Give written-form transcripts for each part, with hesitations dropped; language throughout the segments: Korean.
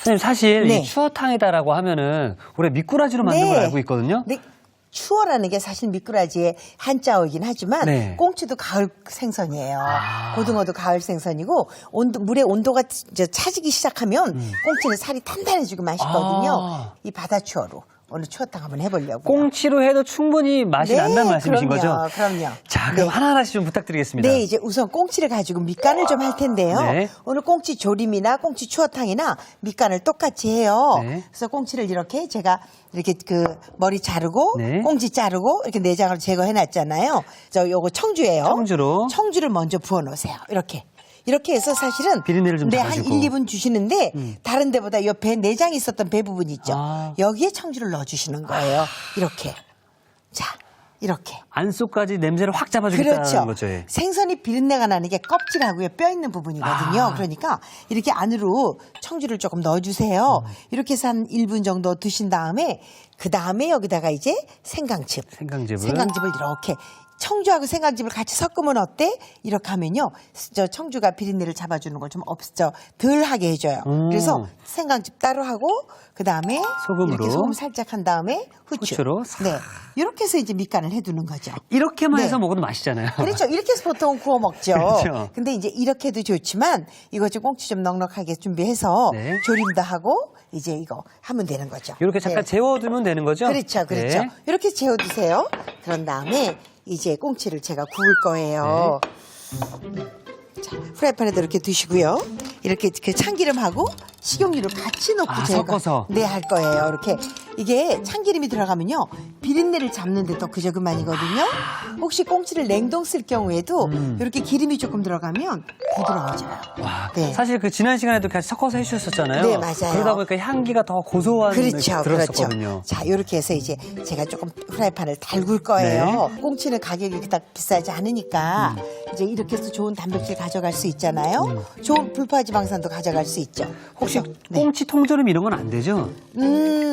선생님 사실 네. 이 추어탕이다라고 하면은 원래 미꾸라지로 만든 걸 알고 있거든요. 네. 추어라는 게 사실 미꾸라지의 한자어이긴 하지만 네. 꽁치도 가을 생선이에요. 고등어도 가을 생선이고 물의 온도가 이제 차지기 시작하면 꽁치는 살이 단단해지고 맛있거든요. 이 바다추어로 오늘 추어탕 한번 해보려고요. 꽁치로 해도 충분히 맛이 네, 난다는 말씀이신 그럼요, 거죠? 그럼요. 자, 그럼 네. 하나하나씩 좀 부탁드리겠습니다. 네, 이제 우선 꽁치를 가지고 밑간을 좀 할 텐데요. 네. 오늘 꽁치 조림이나 꽁치 추어탕이나 밑간을 똑같이 해요. 네. 그래서 꽁치를 이렇게 제가 이렇게 그 머리 자르고 네. 꽁치 자르고 이렇게 내장을 제거해 놨잖아요. 요거 청주예요. 청주로. 청주를 먼저 부어 놓으세요. 이렇게 해서 사실은 비린내를 좀 한 잡아주고. 1, 2분 주시는데 다른 데보다 옆에 내장이 있었던 배 부분 있죠. 아. 여기에 청주를 넣어 주시는 거예요. 이렇게. 자, 이렇게. 안속까지 냄새를 확 잡아주겠다는 그렇죠. 거죠. 예. 생선이 비린내가 나는 게 껍질하고요, 뼈 있는 부분이거든요. 아. 그러니까 이렇게 안으로 청주를 조금 넣어주세요. 이렇게 해서 한 1분 정도 두신 다음에 그 다음에 여기다가 이제 생강즙을 이렇게 청주하고 생강즙을 같이 섞으면 어때? 이렇게 하면요, 저 청주가 비린내를 잡아주는 걸 좀 덜 하게 해줘요. 그래서 생강즙 따로 하고 그 다음에 소금으로. 이렇게 소금 살짝 한 다음에 후추로 싹. 네, 이렇게 해서 이제 밑간을 해두는 거죠. 이렇게만 네. 해서 먹어도 맛있잖아요. 그렇죠. 이렇게 해서 보통 구워 먹죠. 그렇죠. 근데 이제 이렇게 해도 좋지만 이거 좀 꽁치 좀 넉넉하게 준비해서 네. 조림도 하고 이제 이거 하면 되는 거죠. 이렇게 잠깐 네. 재워두면 되는 거죠? 그렇죠. 네. 이렇게 재워두세요. 그런 다음에 이제 꽁치를 제가 구울 거예요. 자, 프라이팬에도 이렇게 두시고요. 이렇게 그 참기름하고 식용유를 같이 넣고 제가 섞어서. 네, 할 거예요. 이렇게 이게 참기름이 들어가면요, 비린내를 잡는데 또 그저 그만이거든요. 혹시 꽁치를 냉동 쓸 경우에도 이렇게 기름이 조금 들어가면 부드러워져요. 와, 네. 사실 그 지난 시간에도 같이 섞어서 해주셨었잖아요. 네, 맞아요. 그러다 보니까 향기가 더 고소한 그렇죠, 들었었거든요. 자, 이렇게 해서 이제 제가 조금 프라이팬을 달굴 거예요. 네. 꽁치는 가격이 그닥 비싸지 않으니까 이제 이렇게 해서 좋은 단백질 가져갈 수 있잖아요. 좋은 불파지방산도 가져갈 수 있죠. 혹시 그래서, 네. 꽁치 통조림 이런 건 안 되죠?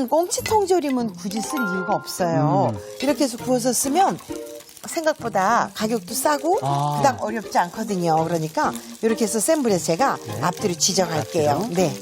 꽁치 통조림은 굳이 쓸 이유가 없어요. 이렇게 해서 구워서 쓰면 생각보다 가격도 싸고 아. 그닥 어렵지 않거든요. 그러니까 이렇게 해서 센 불에서 제가 앞뒤로 지져갈게요. 앞뒤로? 네.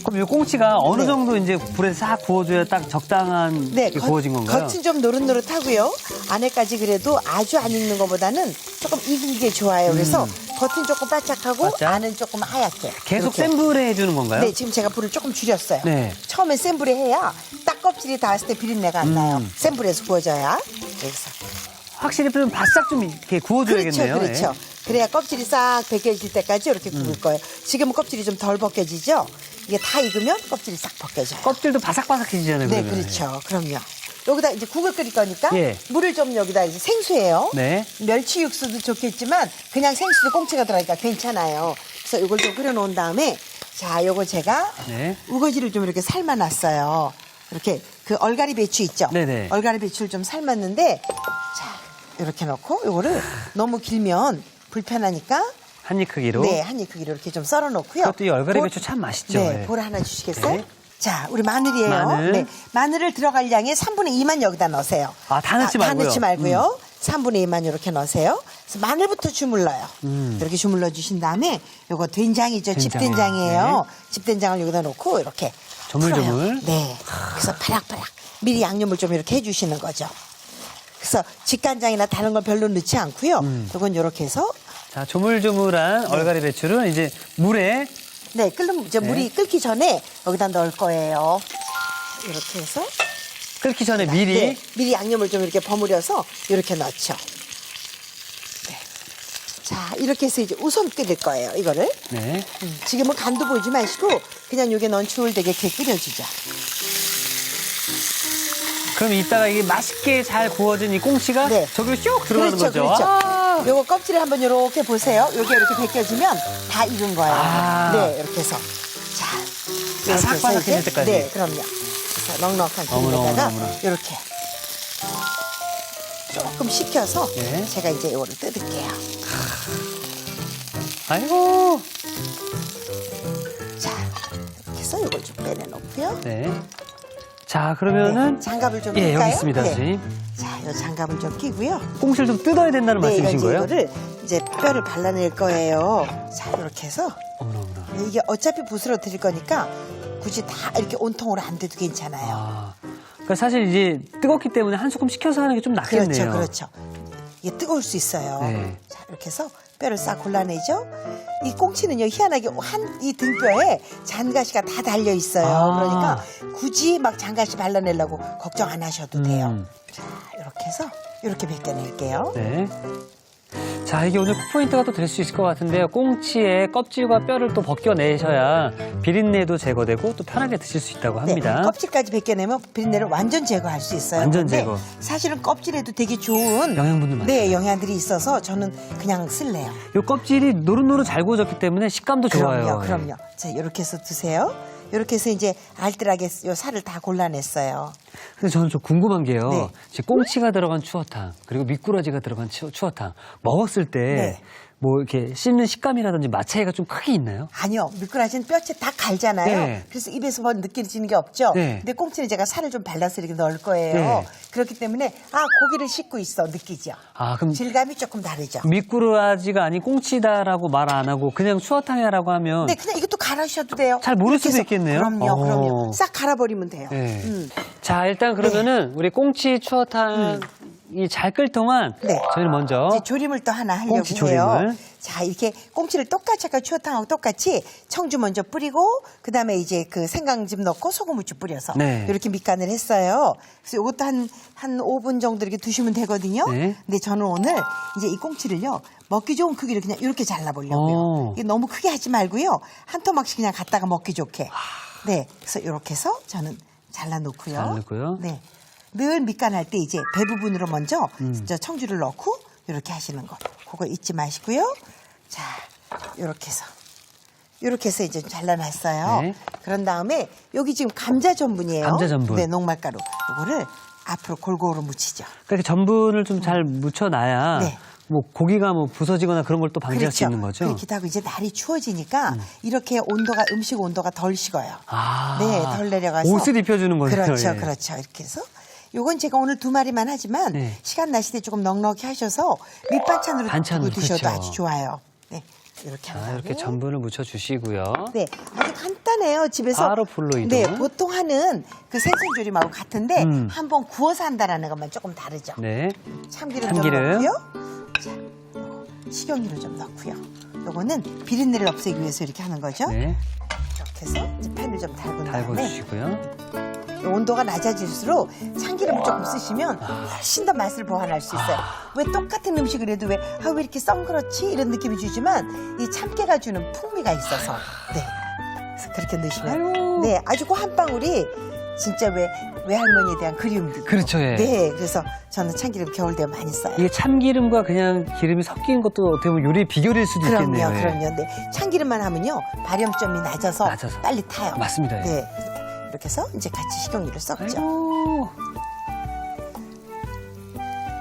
그럼 이 꽁치가 어느 네. 정도 이제 불에 싹 구워줘야 딱 적당한 네, 게 구워진 건가요? 겉은 좀 노릇노릇하고요. 안에까지 그래도 아주 안 익는 것보다는 조금 익은 게 좋아요. 그래서 겉은 조금 바짝하고 바짝? 안은 조금 하얗게. 계속 이렇게. 센 불에 해주는 건가요? 네, 지금 제가 불을 조금 줄였어요. 네. 처음에 센 불에 해야 딱 껍질이 닿았을 때 비린내가 안 나요. 센 불에서 구워져야. 여기서. 확실히 좀 바싹 좀 이렇게 구워줘야겠네요. 그렇죠. 그래야 껍질이 싹 벗겨질 때까지 이렇게 구울 거예요. 지금은 껍질이 좀 덜 벗겨지죠? 이게 다 익으면 껍질이 싹 벗겨져요. 껍질도 바삭바삭해지잖아요. 네, 그러면. 그렇죠. 그럼요. 여기다 이제 국을 끓일 거니까 예. 물을 좀 여기다 이제 생수예요. 네. 멸치 육수도 좋겠지만 그냥 생수도 꽁치가 들어가니까 괜찮아요. 그래서 이걸 좀 끓여놓은 다음에 자, 요거 제가 네. 우거지를 좀 이렇게 삶아놨어요. 이렇게 그 얼갈이 배추 있죠? 네네. 얼갈이 배추를 좀 삶았는데 자, 이렇게 넣고 요거를 너무 길면 불편하니까 한 입 크기로. 네, 한 입 크기로 이렇게 좀 썰어 놓고요. 그것도 이 얼갈이 배추 참 맛있죠. 네, 네. 볼 하나 주시겠어요? 네. 자, 우리 마늘이에요. 마늘. 네, 마늘을 들어갈 양의 3분의 2만 여기다 넣으세요. 아, 다 넣지 말고요? 다 넣지 말고요. 3분의 2만 이렇게 넣으세요. 그래서 마늘부터 주물러요. 이렇게 주물러 주신 다음에 요거 된장이죠. 된장이요. 집된장이에요. 집된장을 여기다 놓고 이렇게 조물조물. 풀어요. 네. 그래서 파락파락 미리 양념을 좀 이렇게 해주시는 거죠. 그래서 직간장이나 다른 걸 별로 넣지 않고요. 요건 이렇게 해서 자, 조물조물한 얼갈이 배추를 이제 물에 네, 이제 물이 끓기 전에 여기다 넣을 거예요. 이렇게 해서 끓기 전에 미리 네, 미리 양념을 좀 이렇게 버무려서 이렇게 넣죠. 네. 자, 이렇게 해서 이제 우선 끓일 거예요, 이거를. 네. 지금은 간도 보지 마시고 그냥 요게 넌추울되게 이렇게 끓여주죠. 그럼 이따가 이게 맛있게 잘 구워진 이 꽁치가 네. 저기로 쭉 들어가는 그렇죠, 거죠. 그렇죠. 아. 요거 껍질을 한번 이렇게 보세요. 요게 이렇게 벗겨지면 다 익은 거예요. 아. 네, 이렇게 해서. 자, 이렇게 해서 바삭바삭해질 이제, 때까지. 네, 그럼요. 그래서 넉넉한 어머나, 기름에다가 어머나. 이렇게 조금 식혀서 네. 제가 이제 요거를 뜯을게요. 아이고. 자, 이렇게 해서 요걸 좀 빼내놓고요. 네. 자, 그러면은 네, 장갑을 좀 예, 낄까요? 여기 있습니다, 네. 선생님. 자, 요 장갑을 좀 끼고요. 꽁치를 좀 뜯어야 된다는 말씀이신 이제 거예요? 이거를 이제 뼈를 발라낼 거예요. 자, 이렇게 해서 어머나, 어머나. 이게 어차피 붓으로 드릴 거니까 굳이 다 이렇게 온통으로 안 돼도 괜찮아요. 아, 그러니까 사실 이제 뜨겁기 때문에 한 소금 식혀서 하는 게 좀 낫겠네요. 그렇죠. 이게 뜨거울 수 있어요. 네. 자, 이렇게 해서 뼈를 싹 골라내죠. 이 꽁치는요, 희한하게 이 등뼈에 잔가시가 다 달려 있어요. 아. 그러니까 굳이 막 잔가시 발라내려고 걱정 안 하셔도 돼요. 자, 이렇게 해서 이렇게 벗겨낼게요. 네. 자, 이게 오늘 쿡포인트가 또 될 수 있을 것 같은데요. 꽁치의 껍질과 뼈를 또 벗겨내셔야 비린내도 제거되고 또 편하게 드실 수 있다고 합니다. 네, 껍질까지 벗겨내면 비린내를 완전 제거할 수 있어요. 완전 근데 제거. 사실은 껍질에도 되게 좋은 영양분들 많죠. 네, 영양들이 있어서 저는 그냥 쓸래요. 이 껍질이 노릇노릇 잘 구워졌기 때문에 식감도 좋아요. 그럼요. 자, 이렇게 해서 드세요. 이렇게 해서 이제 알뜰하게 요 살을 다 골라냈어요. 근데 저는 좀 궁금한 게요. 네. 이제 꽁치가 들어간 추어탕 그리고 미꾸라지가 들어간 추어탕 먹었을 때 네. 뭐 이렇게 씹는 식감이라든지 맛 차이가 좀 크게 있나요? 아니요. 미꾸라지는 뼈채 다 갈잖아요. 네. 그래서 입에서 뭐 느껴지는 게 없죠. 네. 근데 꽁치는 제가 살을 좀 발라서 이렇게 넣을 거예요. 네. 그렇기 때문에 고기를 씹고 있어 느끼죠. 아, 그럼 질감이 조금 다르죠. 미꾸라지가 아닌 꽁치다라고 말 안 하고 그냥 추어탕이라고 하면 네, 그냥 이것도 갈아셔도 돼요. 잘 모를 이렇게 수도 해서. 있겠네요. 그럼요. 싹 갈아버리면 돼요. 네. 자, 일단 그러면은 우리 꽁치 추어탕이 잘 끓 동안 네. 저희는 먼저 이제 조림을 또 하나 하려고 꽁치 해요. 조림을. 자, 이렇게 꽁치를 똑같이 아까 추어탕하고 똑같이 청주 먼저 뿌리고 그다음에 이제 그 생강즙 넣고 소금 후추 뿌려서 네. 이렇게 밑간을 했어요. 그래서 이것도 한 5분 정도 이렇게 두시면 되거든요. 네. 근데 저는 오늘 이제 이 꽁치를요. 먹기 좋은 크기를 그냥 이렇게 잘라보려고요. 오. 이게 너무 크게 하지 말고요. 한 토막씩 그냥 갖다가 먹기 좋게. 네. 그래서 이렇게 해서 저는 잘라놓고요. 잘라놓고요. 네. 늘 밑간할 때 이제 배 부분으로 먼저 저 청주를 넣고 이렇게 하시는 거. 그거 잊지 마시고요. 자, 이렇게 해서 이제 잘라놨어요. 네. 그런 다음에 여기 지금 감자 전분이에요. 감자 전분. 네, 녹말가루. 이거를 앞으로 골고루 묻히죠. 그렇게 전분을 좀 잘 묻혀놔야 네. 뭐 고기가 뭐 부서지거나 그런 걸 또 방지할 수 있는 거죠. 그렇기도 하고 이제 날이 추워지니까 이렇게 음식 온도가 덜 식어요. 아, 네, 덜 내려가서 옷을 입혀주는 거네요. 그렇죠, 예. 그렇죠. 이렇게 해서 요건 제가 오늘 2마리만 하지만 네. 시간 나실 때 조금 넉넉히 하셔서 밑반찬으로 반찬으로, 두고 드셔도 그렇죠. 아주 좋아요. 네, 이렇게 한 자, 다음에 이렇게 전분을 묻혀주시고요. 네, 아주 간단해요. 집에서 바로 불로 이동. 네, 보통 하는 그 생선조림하고 같은데 음. 한번 구워서 한다라는 것만 조금 다르죠. 네. 참기름 참기름. 좀 넣고요. 자, 식용유를 좀 넣고요. 요거는 비린내를 없애기 위해서 이렇게 하는 거죠. 네. 이렇게 해서 이제 팬을 좀 달군 다음에 달궈주시고요. 온도가 낮아질수록 참기름을 조금 쓰시면 훨씬 더 맛을 보완할 수 있어요. 왜 똑같은 음식을 해도 왜 이렇게 썩그렇지 이런 느낌이 주지만 이 참깨가 주는 풍미가 있어서 네. 그래서 그렇게 넣으시면 아유. 네, 아주 그 한 방울이 진짜 외할머니에 대한 그리움도 그렇죠, 예. 네, 그래서 저는 참기름 겨울 되면 많이 써요. 이게 참기름과 그냥 기름이 섞인 것도 어떻게 보면 요리의 비결일 수도 있겠네요. 예. 그럼요. 네. 참기름만 하면요 발염점이 낮아서 빨리 타요. 맞습니다, 예. 네, 이렇게 해서 이제 같이 식용유를 섞죠. 아이고.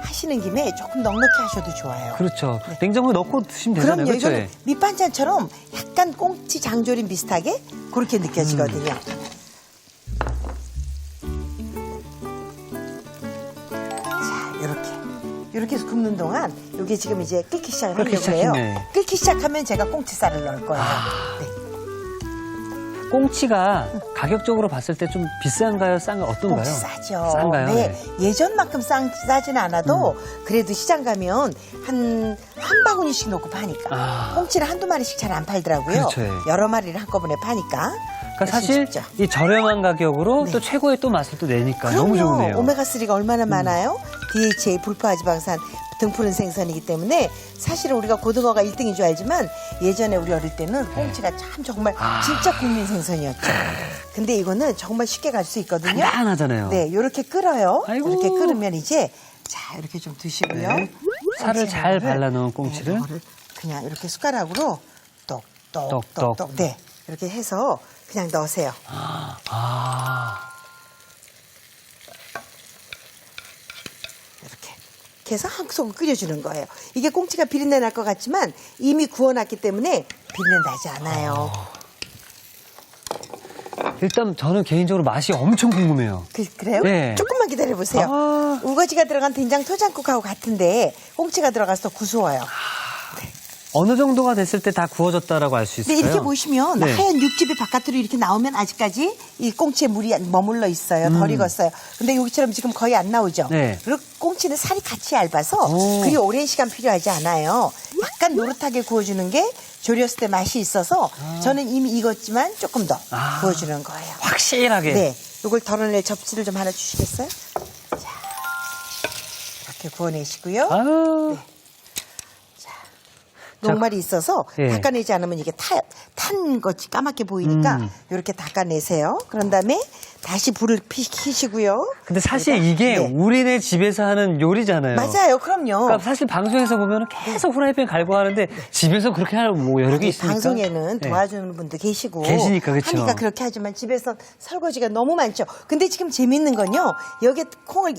하시는 김에 조금 넉넉히 하셔도 좋아요. 그렇죠. 냉장고에 넣고 드시면 되잖아요. 그럼요. 그렇죠? 이거는 예. 밑반찬처럼 약간 꽁치 장조림 비슷하게 그렇게 느껴지거든요. 자, 이렇게 해서 굽는 동안 이게 지금 이제 끓기 시작을 끓기 하려고 해요. 시작했네. 끓기 시작하면 제가 꽁치살을 넣을 거예요. 네. 꽁치가 가격적으로 봤을 때 좀 비싼가요? 싼가요? 어떤가요? 꽁치 싸죠. 싼가요? 네. 예전만큼 싸진 않아도 그래도 시장 가면 한 바구니씩 놓고 파니까. 아. 꽁치를 한두 마리씩 잘 안 팔더라고요. 그렇죠, 예. 여러 마리를 한꺼번에 파니까. 그러니까 사실 쉽죠. 이 저렴한 가격으로 네. 또 최고의 또 맛을 또 내니까 그럼요. 너무 좋네요. 오메가3가 얼마나 많아요? DHA, 불포화지방산 등푸른 생선이기 때문에 사실은 우리가 고등어가 1등인 줄 알지만 예전에 우리 어릴 때는 꽁치가 참 정말 진짜 국민 생선이었죠. 근데 이거는 정말 쉽게 갈 수 있거든요. 간단하잖아요. 네, 이렇게 끓어요. 아이고. 이렇게 끓으면 이제 자 이렇게 좀 드시고요. 네. 살을 잘 발라놓은 꽁치를. 네, 이거를 그냥 이렇게 숟가락으로 똑똑. 똑똑똑 네 이렇게 해서 그냥 넣으세요. 아, 이렇게 해서 한꺼번에 끓여주는 거예요. 이게 꽁치가 비린내 날 것 같지만 이미 구워놨기 때문에 비린내 나지 않아요. 일단 저는 개인적으로 맛이 엄청 궁금해요. 그래요? 네. 조금만 기다려보세요. 아. 우거지가 들어간 된장 토장국하고 같은데 꽁치가 들어가서 더 구수해요. 네. 어느 정도가 됐을 때 다 구워졌다라고 알 수 있을까요? 네, 이렇게 보시면 네. 하얀 육즙이 바깥으로 이렇게 나오면 아직까지 이 꽁치에 물이 머물러 있어요. 덜 익었어요. 근데 여기처럼 지금 거의 안 나오죠. 네. 그리고 꽁치는 살이 같이 얇아서 오. 그리 오랜 시간 필요하지 않아요. 약간 노릇하게 구워주는 게 졸였을 때 맛이 있어서 저는 이미 익었지만 조금 더 구워주는 거예요. 확실하게. 네, 이걸 덜어낼 접시를 좀 하나 주시겠어요? 자, 이렇게 구워내시고요. 아유. 녹말이 있어서 예. 닦아내지 않으면 이게 탄 것이 까맣게 보이니까 이렇게 닦아내세요. 그런 다음에 다시 불을 켜시고요. 근데 사실 여기다. 이게 네. 우리네 집에서 하는 요리잖아요. 맞아요. 그럼요. 그러니까 사실 방송에서 보면 계속 후라이팬 갈고 하는데 집에서 그렇게 하는 뭐 여러 개 있으니까. 방송에는 네. 도와주는 분도 계시고 계시니까, 그쵸. 하니까 그렇게 하지만 집에서 설거지가 너무 많죠. 근데 지금 재밌는 건요. 여기 콩을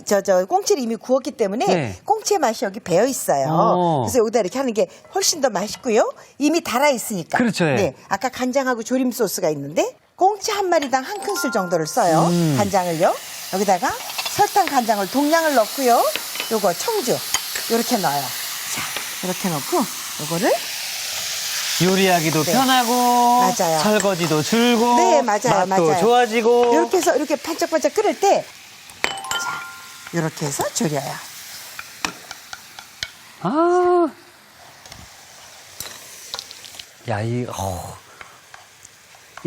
꽁치를 이미 구웠기 때문에 네. 꽁치의 맛이 여기 배어 있어요. 그래서 여기다 이렇게 하는 게 훨씬 더 맛있고요. 이미 달아 있으니까. 그렇죠, 예. 네. 아까 간장하고 조림 소스가 있는데 꽁치 한 마리당 한 큰술 정도를 써요. 간장을요. 여기다가 설탕 간장을 동량을 넣고요. 요거 청주 이렇게 넣어요. 자, 이렇게 넣고 요거를 요리하기도 네. 편하고 맞아요. 설거지도 줄고 네, 맞아요, 맛도 맞아요. 좋아지고 이렇게 해서 이렇게 반짝반짝 끓을 때 자, 이렇게 해서 졸여요. 아. 야, 이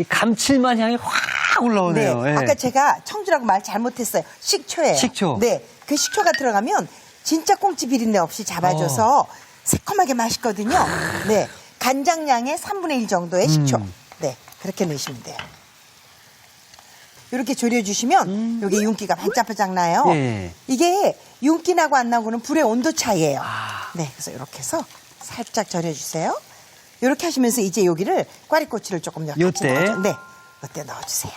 감칠맛 향이 확 올라오네요. 네. 예. 아까 제가 청주라고 말 잘못했어요. 식초예요. 식초. 네. 그 식초가 들어가면 진짜 꽁치 비린내 없이 잡아줘서 새콤하게 맛있거든요. 네. 간장량의 3분의 1 정도의 식초. 네. 그렇게 넣으시면 돼요. 이렇게 졸여주시면 여기 윤기가 반짝반짝 나요. 예. 이게 윤기 나고 안 나고는 불의 온도 차이예요. 네. 그래서 이렇게 해서 살짝 절여주세요. 이렇게 하시면서 이제 여기를 꽈리고추를 조금 같이 요때? 넣어줘. 네. 이때 넣어주세요.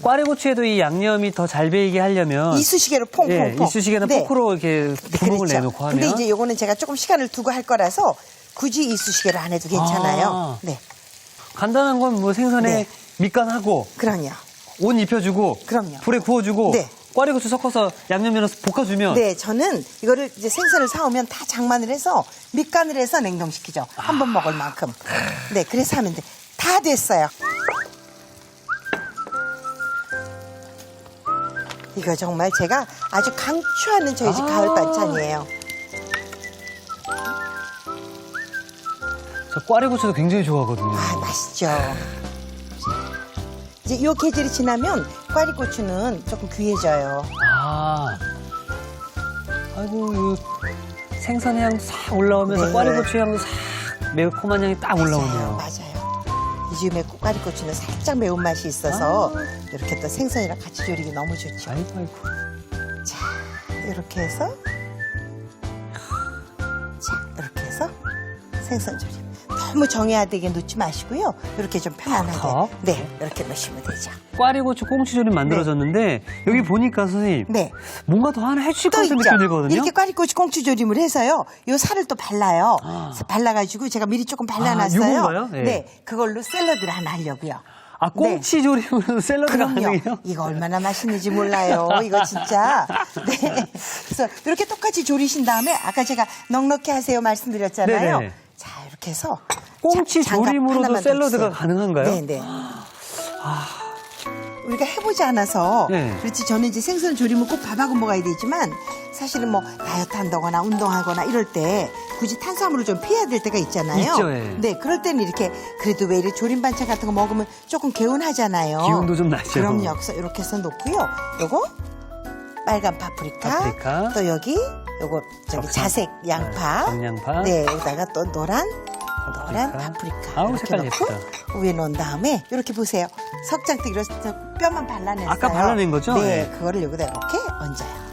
꽈리고추에도 이 양념이 더 잘 배이게 하려면 이쑤시개로 퐁퐁퐁. 예, 이쑤시개는 네. 포크로 이렇게 구멍을 그렇죠. 내놓고 하면 근데 이제 요거는 제가 조금 시간을 두고 할 거라서 굳이 이쑤시개로 안 해도 괜찮아요. 아. 네. 간단한 건 뭐 생선에 네. 밑간하고 그럼요. 옷 입혀주고 그럼요. 불에 구워주고 네. 꽈리고추 섞어서 양념 넣어서 볶아주면 네, 저는 이거를 이제 생선을 사오면 다 장만을 해서 밑간을 해서 냉동시키죠. 한 번 먹을 만큼. 네, 그래서 하면 돼. 다 됐어요. 이거 정말 제가 아주 강추하는 저희 집 가을 반찬이에요. 저 꽈리고추도 굉장히 좋아하거든요. 아, 맛있죠. 이제 이 계절이 지나면 꽈리고추는 조금 귀해져요. 아, 아이고 이 생선 향 싹 올라오면서 네. 꽈리고추 향도 싹 매콤한 향이 딱 올라오네요. 맞아요. 요즘에 꽈리고추는 살짝 매운맛이 있어서 이렇게 또 생선이랑 같이 조리기 너무 좋죠. 아이고 아이고. 자, 이렇게 해서 자, 이렇게 해서 생선 조림. 너무 정해야되게 넣지 마시고요. 이렇게 좀 편안하게. 턱. 네, 이렇게 넣으시면 되죠. 꽈리고추 꽁치조림 만들어졌는데 여기 보니까 선생님 네. 뭔가 더 하나 해주실 것 또 같은 있죠. 느낌이 들거든요. 이렇게 꽈리고추 꽁치조림을 해서요. 요 살을 또 발라요. 아. 그래서 발라가지고 제가 미리 조금 발라놨어요. 요건가요? 네. 네, 그걸로 샐러드를 하나 하려고요. 아, 꽁치조림으로 샐러드가 그럼요. 가능해요? 이거 얼마나 맛있는지 몰라요. 이거 진짜. 네. 그래서 이렇게 똑같이 조리신 다음에 아까 제가 넉넉히 하세요 말씀드렸잖아요. 네네. 자, 이렇게 해서 꽁치 장갑 조림으로도 하나만 더 샐러드가 주세요. 가능한가요? 네네. 우리가 해보지 않아서 네. 그렇지 저는 이제 생선 조림은 꼭 밥하고 먹어야 되지만 사실은 뭐 다이어트 한다거나 운동하거나 이럴 때 굳이 탄수화물을 좀 피해야 될 때가 있잖아요. 있죠, 예. 네, 그럴 때는 이렇게 그래도 왜 이렇게 조림 반찬 같은 거 먹으면 조금 개운하잖아요. 기운도 좀 나죠. 그럼요. 그래서 이렇게 해서 놓고요. 요거 빨간 파프리카. 또 여기 요거 저기 자색 양파. 정양파. 네, 여기다가 또 노란 파프리카. 아우, 이렇게 색깔 넣고 예쁘다. 위에 놓은 다음에 이렇게 보세요. 석장뜨기로 저 뼈만 발라냈어요. 아까 발라낸 거죠? 네, 네. 그거를 여기다 이렇게 얹어요.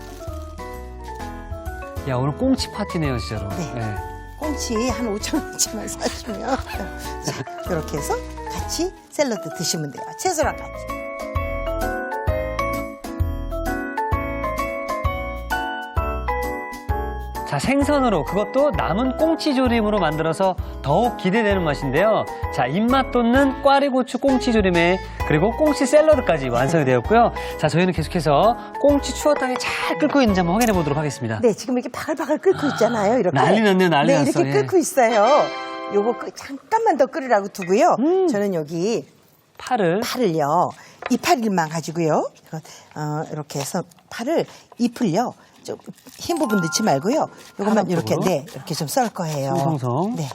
야, 오늘 꽁치 파티네요, 진짜로. 네. 예. 꽁치 한 5,000원치만 사시면 자, 이렇게 해서 같이 샐러드 드시면 돼요. 채소랑 같이. 자, 생선으로 그것도 남은 꽁치 조림으로 만들어서 더욱 기대되는 맛인데요. 자, 입맛 돋는 꽈리고추 꽁치 조림에 그리고 꽁치 샐러드까지 완성이 되었고요. 자, 저희는 계속해서 꽁치 추어탕이 잘 끓고 있는지 한번 확인해 보도록 하겠습니다. 네, 지금 이렇게 바글바글 끓고 있잖아요. 이렇게. 난리 났네요, 난리 네, 났어. 이렇게 예. 끓고 있어요. 요거 잠깐만 더 끓으라고 두고요. 저는 여기 파를요. 이파리만 가지고요. 이렇게 해서 잎을요. 좀 흰 부분 넣지 말고요. 요것만 이렇게 이렇게 좀 썰 거예요. 송송. 네.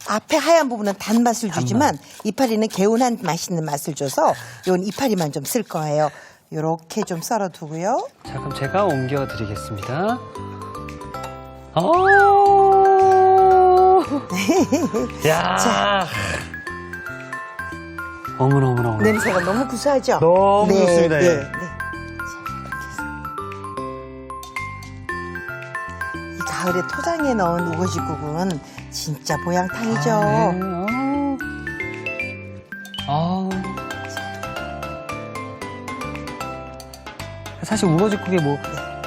앞에 하얀 부분은 단맛을 주지만 이파리는 개운한 맛있는 맛을 줘서 요건 이파리만 좀 쓸 거예요. 요렇게 좀 썰어 두고요. 자, 그럼 제가 옮겨 드리겠습니다. 야. 자. 어머나. 냄새가 너무 구수하죠? 너무 좋습니다. 예. 네. 이 가을에 토장에 넣은 우거지국은 진짜 보양탕이죠. 네. 사실 우거지국에 뭐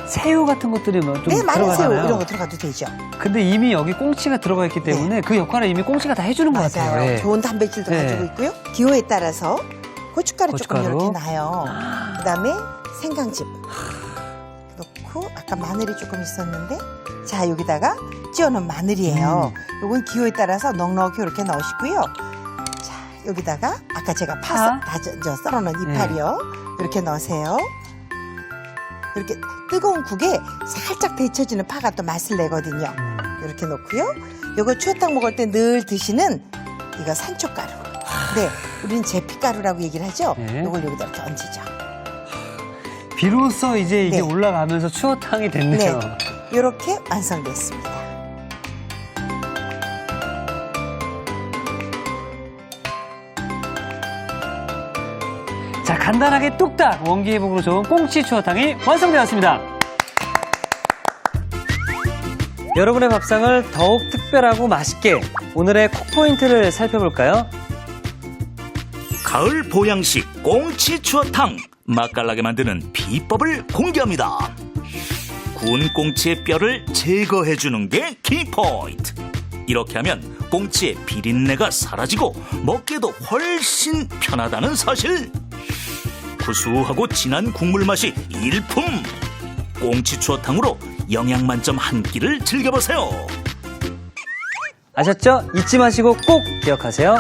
새우 같은 것들이 좀 네, 마른 새우 들어가잖아요. 이런 거 들어가도 되죠. 근데 이미 여기 꽁치가 들어가 있기 때문에 그 역할을 이미 꽁치가 다 해주는 것 같아요. 맞아요. 예. 좋은 단백질도 네. 가지고 있고요. 기호에 따라서 고춧가루 조금 고춧가루. 이렇게 놔요. 그다음에 생강즙 넣고 아까 마늘이 조금 있었는데 자 여기다가 찌어놓은 마늘이에요. 요건 기호에 따라서 넉넉히 이렇게 넣으시고요. 자 여기다가 아까 제가 파 썰어놓은 이파리요. 이렇게 넣으세요. 이렇게 뜨거운 국에 살짝 데쳐지는 파가 또 맛을 내거든요. 이렇게 넣고요. 요거 추어탕 먹을 때 늘 드시는 이거 산초가루. 네, 우리는 제피가루라고 얘기를 하죠. 네. 요걸 여기다 이렇게 얹히죠. 비로소 이제 이게 네. 올라가면서 추어탕이 됐네요. 네, 이렇게 완성됐습니다. 자, 간단하게 뚝딱 원기회복으로 좋은 꽁치 추어탕이 완성되었습니다. 여러분의 밥상을 더욱 특별하고 맛있게 오늘의 콕포인트를 살펴볼까요? 가을 보양식 꽁치 추어탕 맛깔나게 만드는 비법을 공개합니다. 구운 꽁치의 뼈를 제거해주는 게 키포인트. 이렇게 하면 꽁치의 비린내가 사라지고 먹기도 훨씬 편하다는 사실. 구수하고 진한 국물 맛이 일품. 꽁치 추어탕으로 영양 만점 한 끼를 즐겨보세요. 아셨죠? 잊지 마시고 꼭 기억하세요.